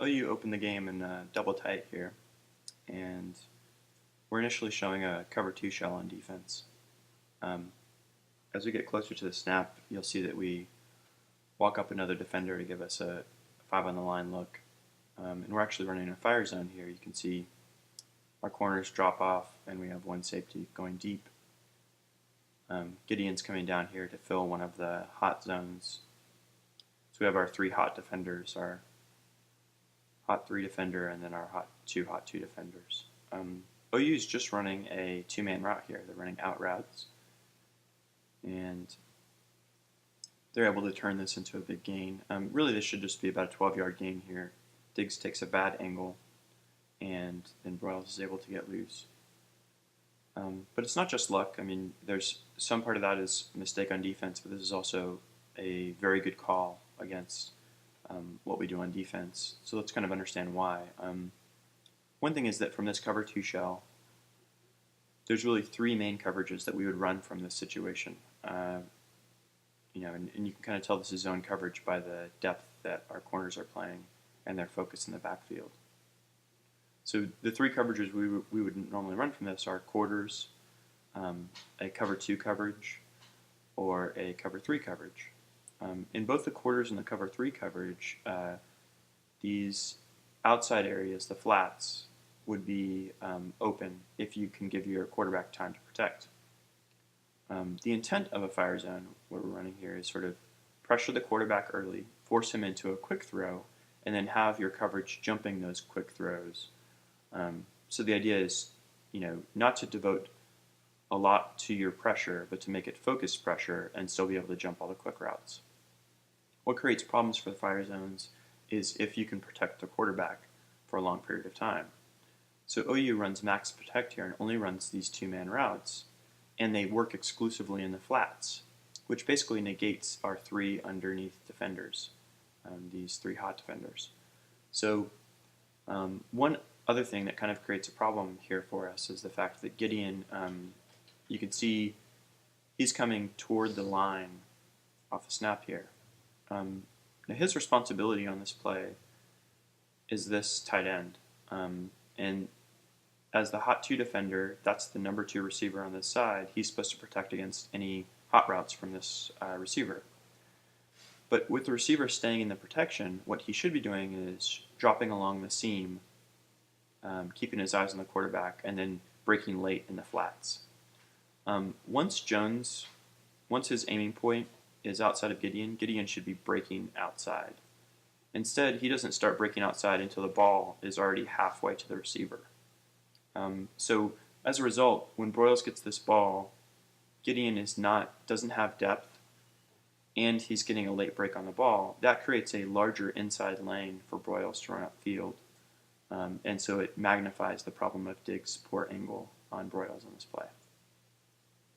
OU opened the game in double tight here, and we're initially showing a cover 2 shell on defense. Um, as we get closer to the snap, you'll see that we walk up another defender to give us a 5 on the line look. And we're actually running a fire zone here. You can see our corners drop off, and we have one safety going deep. Gideon's coming down here to fill one of the hot zones. So we have our 3 hot defenders, our hot 3 defender, and then our hot 2 defenders. OU is just running a 2-man route here. They're running out routes, and they're able to turn this into a big gain. Really, this should just be about a 12-yard gain here. Diggs takes a bad angle, and then Broyles is able to get loose. But it's not just luck. I mean, there's some part of that is a mistake on defense, but this is also a very good call against what we do on defense. So let's kind of understand why. One thing is that from this cover 2 shell, there's really 3 main coverages that we would run from this situation. And you can kind of tell this is zone coverage by the depth that our corners are playing and their focus in the backfield. So the 3 coverages we would normally run from this are quarters, a cover 2 coverage, or a cover 3 coverage. In both the quarters and the cover 3 coverage, these outside areas, the flats, would be open if you can give your quarterback time to protect. The intent of a fire zone, what we're running here, is sort of pressure the quarterback early, force him into a quick throw, and then have your coverage jumping those quick throws. So the idea is, not to devote a lot to your pressure, but to make it focused pressure and still be able to jump all the quick routes. What creates problems for the fire zones is if you can protect the quarterback for a long period of time. So OU runs max protect here and only runs these 2-man routes, and they work exclusively in the flats, which basically negates our 3 underneath defenders, these 3 hot defenders. So one other thing that kind of creates a problem here for us is the fact that Gideon, you can see he's coming toward the line off the snap here. Now his responsibility on this play is this tight end. And as the hot 2 defender, that's the number 2 receiver on this side, he's supposed to protect against any hot routes from this receiver. But with the receiver staying in the protection, what he should be doing is dropping along the seam, keeping his eyes on the quarterback, and then breaking late in the flats. Once his aiming point is outside of Gideon, Gideon should be breaking outside. Instead, he doesn't start breaking outside until the ball is already halfway to the receiver. So as a result, when Broyles gets this ball, Gideon doesn't have depth, and he's getting a late break on the ball. That creates a larger inside lane for Broyles to run upfield, and so it magnifies the problem of Diggs' poor angle on Broyles on this play.